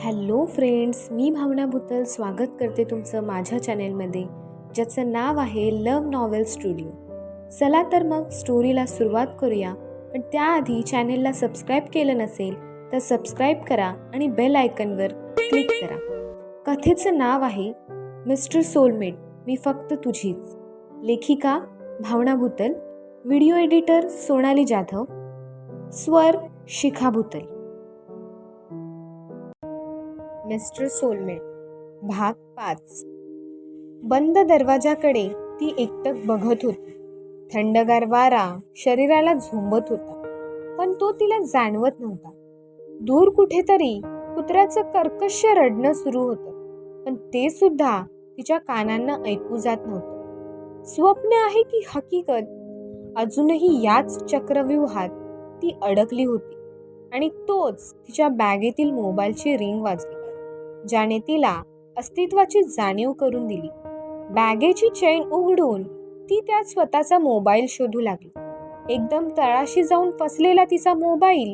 Hello friends, मी भावना भुतल स्वागत करते तुमचं माझ्या चॅनेलमध्ये, ज्याचं नाव आहे लव्ह नॉवेल स्टुडिओ. चला तर मग स्टोरीला सुरुवात करूया. पण त्याआधी चॅनेलला सबस्क्राईब केलं नसेल तर सबस्क्राईब करा आणि बेल आयकनवर क्लिक करा. कथेचं नाव आहे मिस्टर सोलमेट, मी फक्त तुझीच. लेखिका भावना भुतल, व्हिडिओ एडिटर सोनाली जाधव, स्वर शिखा भुतल. मिस्टर सोलमेट भाग 5. बंद दरवाजाकडे ती एकटक बघत होती. थंडगार वारा शरीराला झोंबत होता, पण तो तिला जाणवत नव्हता. दूर कुठेतरी कुत्र्याचं कर्कश रडणं सुरू होतं, पण ते सुद्धा तिच्या कानांना ऐकू जात नव्हतं. स्वप्न आहे की हकीकत? अजूनही याच चक्रव्यूहात ती अडकली होती आणि तोच तिच्या बॅगेतील मोबाईलची रिंग वाजली, ज्याने तिला अस्तित्वाची जाणीव करून दिली. बॅगेची चैन उघडून ती त्यात स्वतःचा मोबाईल शोधू लागली. एकदम तळाशी जाऊन फसलेला तिचा मोबाईल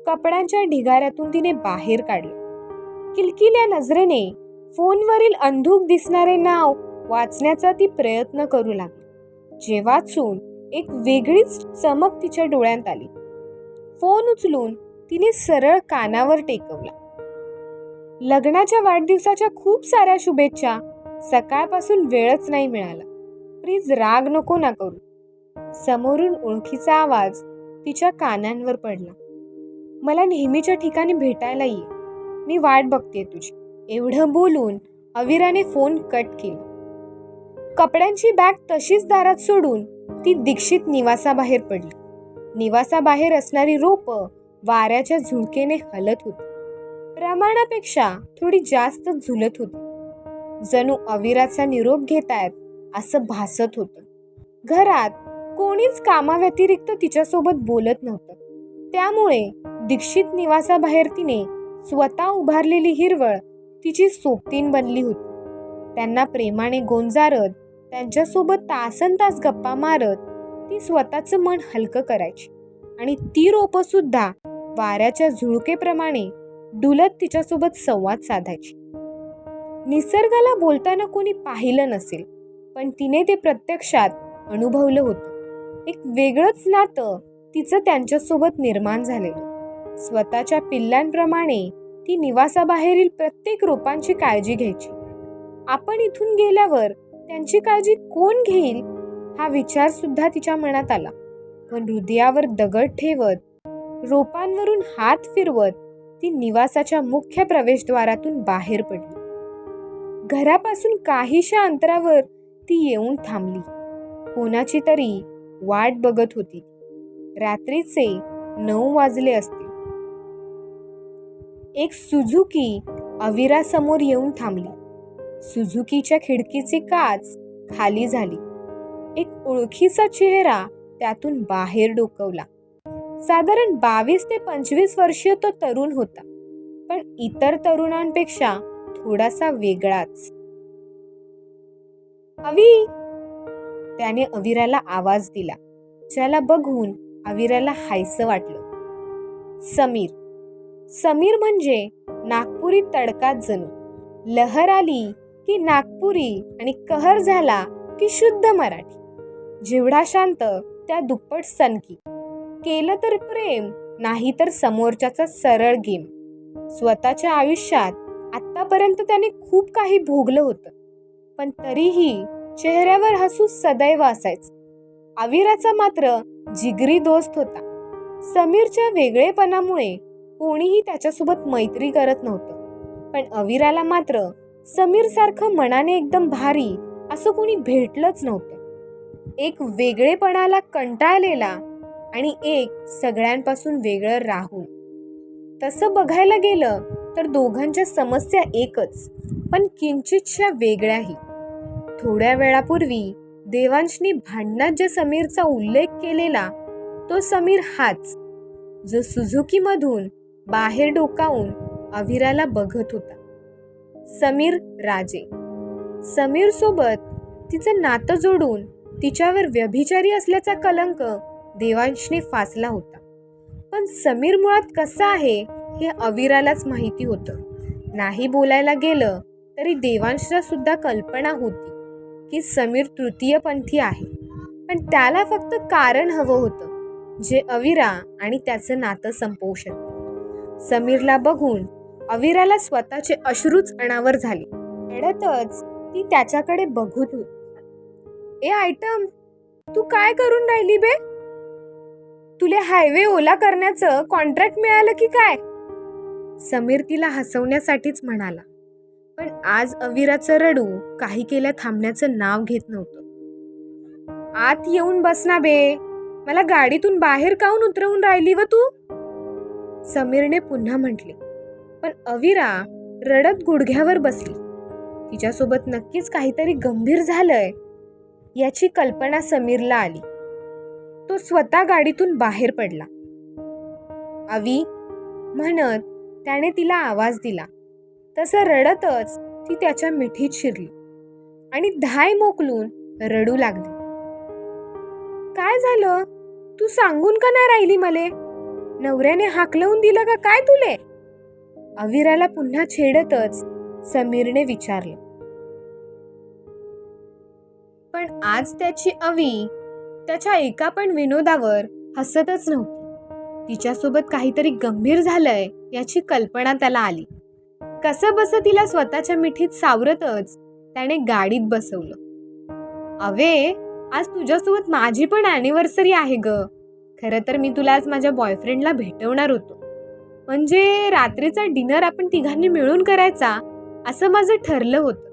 कपड्यांच्या ढिगाऱ्यातून तिने बाहेर काढला. किलकिल्या नजरेने फोनवरील अंधुक दिसणारे नाव वाचण्याचा ती प्रयत्न करू लागली. जे वाचून एक वेगळीच चमक तिच्या डोळ्यात आली. फोन उचलून तिने सरळ कानावर टेकवला. लग्नाच्या वाढदिवसाच्या खूप साऱ्या शुभेच्छा. सकाळपासून वेळच नाही मिळाला. प्लीज राग नको ना करू. समोरून ओळखीचा आवाज तिच्या कानांवर पडला. मला नेहमीच्या ठिकाणी भेटायला ये, मी वाट बघते तुझी. एवढं बोलून अविराने फोन कट केला. कपड्यांची बॅग तशीच दारात सोडून ती दीक्षित निवासाबाहेर पडली. निवासाबाहेर असणारी रोपं वाऱ्याच्या झुळकेने हलत होती. प्रमाणापेक्षा थोडी जास्त झुलत होती. जणू अविराचा निरोप घेतायत असं भासत होतं. घरात कोणीच कामाव्यतिरिक्त तिच्यासोबत बोलत नव्हतं. त्यामुळे दीक्षित निवासाबाहेर तिने स्वतः उभारलेली हिरवळ तिची सोबतीण बनली होती. त्यांना प्रेमाने गोंजारत, त्यांच्यासोबत तासनतास गप्पा मारत ती स्वतःचं मन हलकं करायची आणि ती रोपं सुद्धा वाऱ्याच्या झुळकेप्रमाणे डुलत तिच्यासोबत संवाद साधायची. निसर्गाला बोलताना कोणी पाहिलं नसेल, पण तिने ते प्रत्यक्षात अनुभवलं होतं. एक वेगळंच नातं तिचं त्यांच्यासोबत निर्माण झालेलं. स्वतःच्या पिल्लांप्रमाणे ती निवासाबाहेरील प्रत्येक रोपांची काळजी घ्यायची. आपण इथून गेल्यावर त्यांची काळजी कोण घेईल हा विचार सुद्धा तिच्या मनात आला. पण हृदयावर दगड ठेवत, रोपांवरून हात फिरवत ती निवासाच्या मुख्य प्रवेशद्वारातून बाहेर पडली. घरापासून काहीशा अंतरावर ती येऊन थांबली. कोणाची तरी वाट बघत होती. रात्रीचे 9 वाजले असतील. एक सुझुकी अविरासमोर येऊन थांबली. सुझुकीच्या खिडकीचे काच खाली झाली. एक ओळखीचा चेहरा त्यातून बाहेर डोकावला. साधारण 22 ते 25 वर्षीय तो तरुण होता, पण इतर तरुणांपेक्षा थोडासा वेगळाच. अवी, त्याने अविराला आवाज दिला, ज्याला बघून अविराला हायसं वाटलं. समीर. समीर म्हणजे नागपुरी तडकात जणू. लहर आली की नागपुरी आणि कहर झाला की शुद्ध मराठी. जेवढा शांत त्या दुप्पट सनकी. केलं तर प्रेम, नाही तर समोरच्याचा सरळ गेम. स्वतःच्या आयुष्यात आत्तापर्यंत त्याने खूप काही भोगलं होतं, पण तरीही चेहऱ्यावर हसू सदैव असायचं. अविराचा मात्र जिगरी दोस्त होता. समीरच्या वेगळेपणामुळे कोणीही त्याच्यासोबत मैत्री करत नव्हतं, पण अविराला मात्र समीरसारखं मनाने एकदम भारी असं कोणी भेटलंच नव्हतं. एक वेगळेपणाला कंटाळलेला आणि एक सगळ्यांपासून वेगळं राहून. तसं बघायला गेलं तर दोघांच्या समस्या एकच, पण किंचितशा वेगळ्याही. थोड्या वेळापूर्वी देवांशनी भांडणात जे समीरचा उल्लेख केलेला तो समीर हाच, जो सुझुकीमधून बाहेर डोकावून अविराला बघत होता. समीर राजे. समीर सोबत तिचं नातं जोडून तिच्यावर व्यभिचारी असल्याचा कलंक देवांशने फासला होता. पण समीर मुळात कसा आहे हे अविरालाच माहिती होतं. नाही बोलायला गेलं तरी देवांशला सुद्धा कल्पना होती की समीर तृतीयपंथी आहे, पण त्याला फक्त कारण हवं होतं जे अविरा आणि त्याचं नातं संपवू शकतं. समीरला बघून अविराला स्वतःचे अश्रूच अनावर झाले. रडतच ती त्याच्याकडे बघत होती. ए आयटम, तू काय करून राहिली बे? तुला हायवे ओला करण्याचं कॉन्ट्रॅक्ट मिळालं की काय? समीर तिला हसवण्यासाठीच म्हणाला, पण आज अविराचं रडू काही केल्या थांबण्याचं नाव घेत नव्हतं. आत येऊन बस ना बे, मला गाडीतून बाहेर काऊन उतरवून राहिली व तू? समीरने पुन्हा म्हटले, पण अविरा रडत गुडघ्यावर बसली. तिच्यासोबत नक्कीच काहीतरी गंभीर झालंय याची कल्पना समीरला आली. तो स्वतः गाडीतून बाहेर पडला. अवी म्हणत त्याने तिला आवाज दिला. तसं रडतच ती त्याच्या मिठीत शिरली आणि धाय मोकलून रडू लागली. काय झालं? तू सांगून का नाही राहिली मले? नवऱ्याने हाकलवून दिलं का काय तुले? अविराला पुन्हा छेडतच समीरने विचारलं. पण आज त्याची अवी त्याच्या एका पण विनोदावर हसतच नव्हती. तिच्यासोबत काहीतरी गंभीर झालंय याची कल्पना त्याला आली. कसं बस तिला स्वतःच्या मिठीत सावरतच त्याने गाडीत बसवलं. अवे, आज तुझ्यासोबत माझी पण ॲनिव्हर्सरी आहे ग. खरं तर मी तुला आज माझ्या बॉयफ्रेंडला भेटवणार होतो. म्हणजे रात्रीचा डिनर आपण तिघांनी मिळून करायचा असं माझं ठरलं होतं.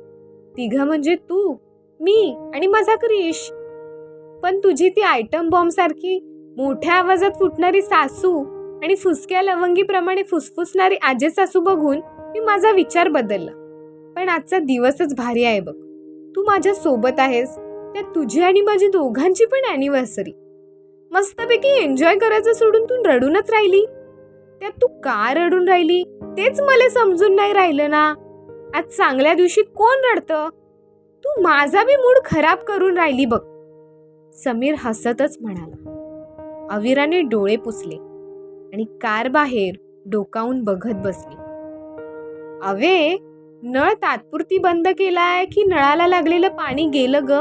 तिघं म्हणजे तू, मी आणि माझा क्रिश. पण तुझी ती आयटम बॉम्ब सारखी मोठ्या आवाजात फुटणारी सासू आणि फुसक्या लवंगीप्रमाणे फुसफुसणारी आजे सासू बघून मी माझा विचार बदलला. पण आजचा दिवसच भारी आहे बघ. तू माझ्या सोबत आहेस, त्यात तुझी आणि माझी दोघांची पण ॲनिव्हर्सरी. मस्तपैकी एन्जॉय करायचं सोडून तू रडूनच राहिली. त्यात तू का रडून राहिली तेच मला समजून नाही राहिलं ना. आज चांगल्या दिवशी कोण रडतं? तू माझा बी मूड खराब करून राहिली बघ. समीर हसतच म्हणाला. अविराने डोळे पुसले आणि कार बाहेर डोकावून बघत बसली. अवे, नळ तात्पुरती बंद केलाय की नळाला लागलेलं पाणी गेलं ग?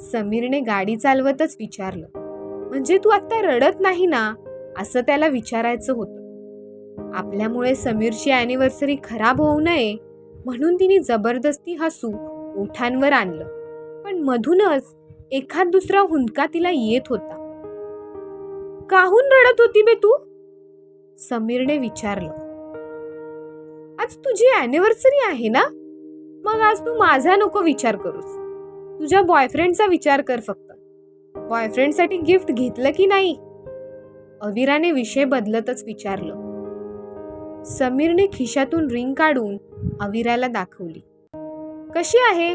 समीरने गाडी चालवतच विचारलं. म्हणजे तू आता रडत नाही ना असं त्याला विचारायचं होतं. आपल्यामुळे समीरची ॲनिव्हर्सरी खराब होऊ नये म्हणून तिने जबरदस्ती हसू ओठांवर आणलं, पण मधूनच एखाद दुसरा हुंदका तिला येत होता. काहून रडत होती बे तू? समीरने विचारलं. आज तुझी ॲनिव्हर्सरी आहे ना? मग आज तू माझा नको विचार करूस. तुझ्या बॉयफ्रेंडचा विचार कर फक्त. बॉयफ्रेंडसाठी गिफ्ट घेतलं की नाही? अविराने विषय बदलतच विचारलं. समीरने खिशातून रिंग काढून अविराला दाखवली. कशी आहे?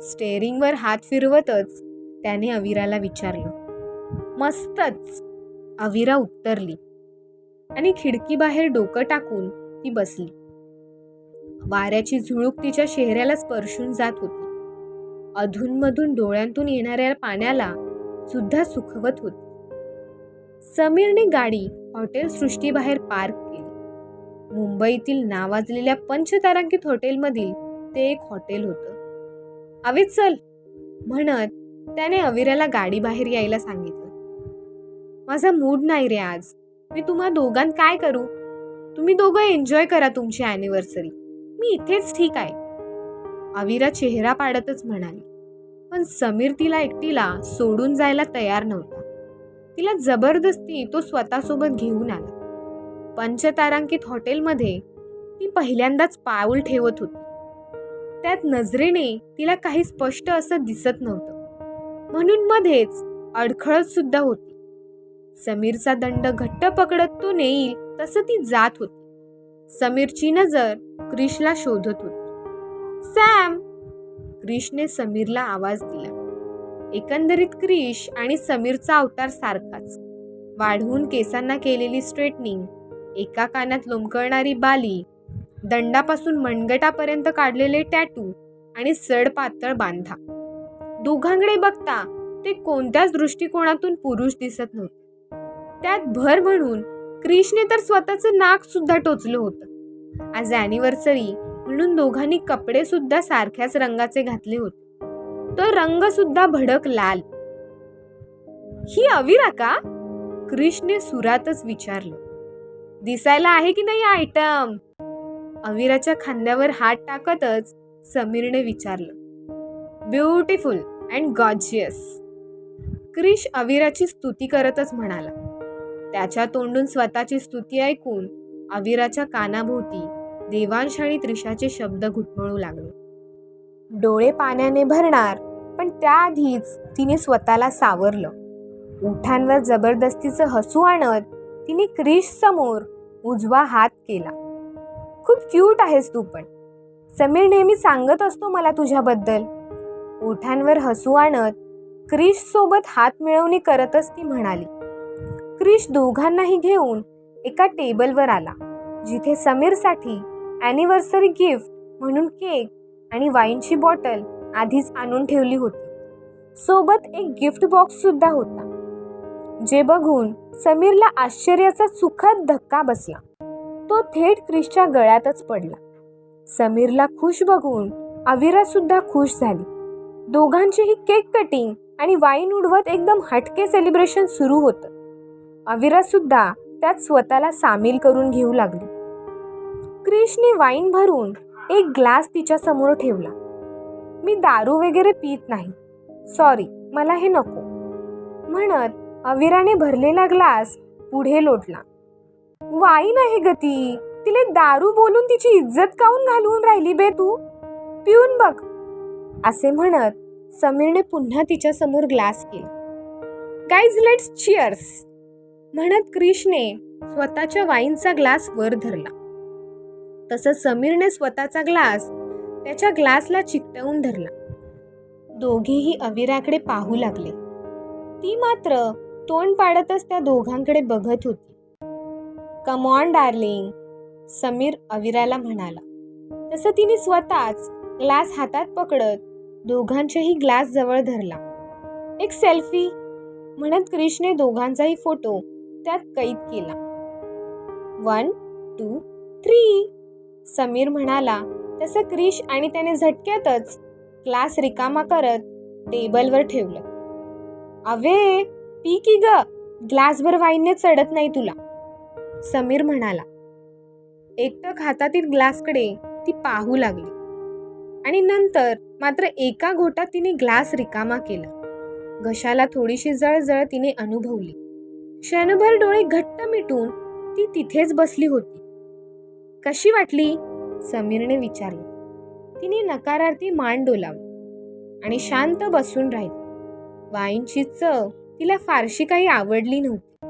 स्टेअरिंगवर हात फिरवतच त्याने अविराला विचारलं. मस्तच, अविरा उत्तरली आणि खिडकीबाहेर डोकं टाकून ती बसली. वाऱ्याची झुळूक तिच्या चेहऱ्याला स्पर्शून जात होती. अधूनमधून डोळ्यांतून येणाऱ्या पाण्याला सुद्धा सुखवत होती. समीरने गाडी हॉटेल सृष्टीबाहेर पार्क केली. मुंबईतील नावाजलेल्या पंचतारांकित हॉटेलमधील ते एक हॉटेल होतं. अवे चल म्हणत त्याने अविराला गाडी बाहेर यायला सांगितलं. माझा मूड नाही रे आज. मी तुम्हा दोघांत काय करू? तुम्ही दोघं एन्जॉय करा तुमची ॲनिव्हर्सरी. मी इथेच ठीक आहे. अविरा चेहरा पाडतच म्हणाली. पण समीर तिला एकटीला सोडून जायला तयार नव्हता. तिला जबरदस्ती तो स्वतःसोबत घेऊन आला. पंचतारांकित हॉटेलमध्ये ती पहिल्यांदाच पाऊल ठेवत होती. त्यात नजरेने तिला काही स्पष्ट असं दिसत नव्हतं, म्हणून मध्येच अडखळत सुद्धा होती. समीरचा दंड घट्ट पकडत तो नेईल तसं ती जात होती. समीरची नजर क्रिशला शोधत होती. सॅम, क्रिशने समीरला आवाज दिला. एकंदरीत क्रिश आणि समीरचा अवतार सारखाच. वाढवून केसांना केलेली स्ट्रेटनिंग, एका कानात लोंबकळणारी बाली, दंडापासून मनगटापर्यंत काढलेले टॅटू आणि सडपातळ बांधा. दोघांकडे बघता ते कोणत्याच दृष्टिकोनातून पुरुष दिसत नव्हते. त्यात भर म्हणून क्रिशने तर स्वतःचं नाक सुद्धा टोचलं होतं. आज अॅनिव्हर्सरी म्हणून दोघांनी कपडे सुद्धा सारख्याच रंगाचे घातले होते. तो रंग सुद्धा भडक लाल. ही अविरा का? क्रिशने सुरातच विचारलं. दिसायला आहे की नाही आयटम? अविराच्या खांद्यावर हात टाकतच समीरने विचारलं. Beautiful and gorgeous. क्रिश अविराची स्तुती करतच म्हणाला. त्याच्या तोंडून स्वतःची स्तुती ऐकून अविराच्या कानाभोवती देवांश आणि त्रिशाचे शब्द घुटमळू लागले. डोळे पाण्याने भरणार, पण त्याआधीच तिने स्वतःला सावरलं. ओठांवर जबरदस्तीचं हसू आणत तिने क्रिश समोर उजवा हात केला. खूप क्यूट आहेस तू पण. समीर नेहमी सांगत असतो मला तुझ्याबद्दल. ओठांवर हसू आणत क्रिश सोबत हात मिळवणी करतच ती म्हणाली. क्रिश दोघांनाही घेऊन एका टेबलवर आला, जिथे समीरसाठी ॲनिव्हर्सरी गिफ्ट म्हणून केक आणि वाईनची बॉटल आधीच आणून ठेवली होती. सोबत एक गिफ्ट बॉक्स सुद्धा होता, जे बघून समीरला आश्चर्याचा सुखद धक्का बसला. तो थेट क्रिशच्या गळ्यातच पडला. समीरला खुश बघून अविरा सुद्धा खुश झाली. दोघांचीही केक कटिंग आणि वाईन उडवत एकदम हटके सेलिब्रेशन सुरू होतं. अविरा सुद्धा त्यात स्वतःला सामील करून घेऊ लागली. क्रिशने वाईन भरून एक ग्लास तिच्या समोर ठेवला. मी दारू वगैरे पित नाही, सॉरी, मला हे नको, म्हणत अविराने भरलेला ग्लास पुढे लोटला. वाईन आहे ग ती, तिला दारू बोलून तिची इज्जत काऊन घालवून राहिली बे तू? पिऊन बघ, असे म्हणत समीरने पुन्हा तिच्या समोर ग्लास केला. गाईज लेट्स चिअर्स, म्हणत क्रिशने स्वतःच्या वाईनचा ग्लास वर धरला. तसं समीरने स्वतःचा ग्लास त्याच्या ग्लासला चिकटवून धरला. दोघेही अविराकडे पाहू लागले. ती मात्र तोंड पाडतच त्या दोघांकडे बघत होती. कम ऑन डार्लिंग, समीर अविराला म्हणाला. तसं तिने स्वतःच ग्लास हातात पकडत दोघांचेही ग्लास जवळ धरला. एक सेल्फी, म्हणत क्रिशने दोघांचाही फोटो त्यात कैद केला. 1, 2, 3, समीर म्हणाला. तसं क्रिश आणि त्याने झटक्यातच ग्लास रिकामा करत टेबलवर ठेवलं. अवे पी की ग, ग्लासभर वाईनने चढत नाही तुला, समीर म्हणाला. एकटक हातातील ग्लासकडे ती पाहू लागली आणि नंतर मात्र एका घोटात तिने ग्लास रिकामा केला. घशाला थोडीशी जळजळ तिने अनुभवली. क्षणभर डोळे घट्ट मिटून ती तिथेच बसली होती. कशी वाटली? समीरने विचारले. तिने नकारार्थी मान डोलावली आणि शांत बसून राहिली. वाईनची चव तिला फारशी काही आवडली नव्हती.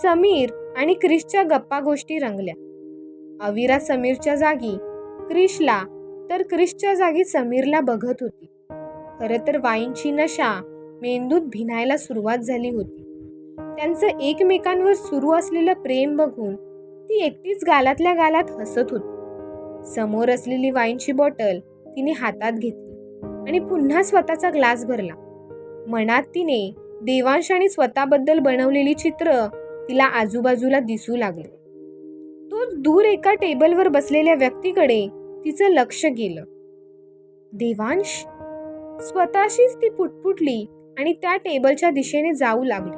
समीर आणि क्रिशच्या गप्पा गोष्टी रंगल्या. अविरा समीरच्या जागी क्रिशला तर क्रिशच्या जागी समीरला बघत होती. खरं तर वाईनची नशा मेंदूत भिनायला सुरुवात झाली होती. त्यांचं एकमेकांवर सुरू असलेलं प्रेम बघून ती एकटीच गालातल्या गालात हसत होती. समोर असलेली वाईनची बॉटल तिने हातात घेतली आणि पुन्हा स्वतःचा ग्लास भरला. मनात तिने देवांश आणि स्वतःबद्दल बनवलेली चित्र तिला आजूबाजूला दिसू लागले. तोच दूर एका टेबलवर बसलेल्या व्यक्तीकडे तिचं लक्ष गेलं. देवांश? स्वतःशीच ती पुटपुटली आणि त्या टेबलच्या दिशेने जाऊ लागली.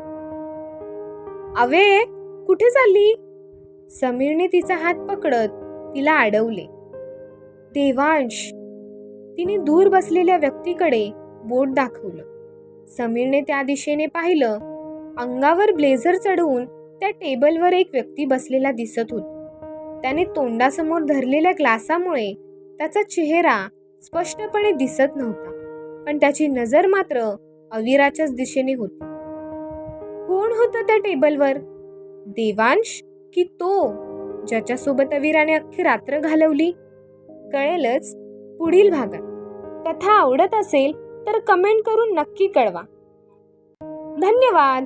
अवे कुठे चालली? समीरने तिचा हात पकडत तिला अडवले. देवांश, तिने दूर बसलेल्या व्यक्तीकडे बोट दाखवलं. समीरने त्या दिशेने पाहिलं. अंगावर ब्लेझर चढवून त्या टेबलवर एक व्यक्ती बसलेला दिसत होता. त्याने तोंडासमोर धरलेल्या ग्लासामुळे त्याचा चेहरा स्पष्टपणे दिसत नव्हता, पण त्याची नजर मात्र अविराच्याच दिशेने होती. कोण होतं त्या टेबलवर? देवांश की तो ज्याच्यासोबत अविराने अख्खी रात्र घालवली? कळेलच पुढील भागात. कथा आवडत असेल तर कमेंट करून नक्की कळवा. धन्यवाद.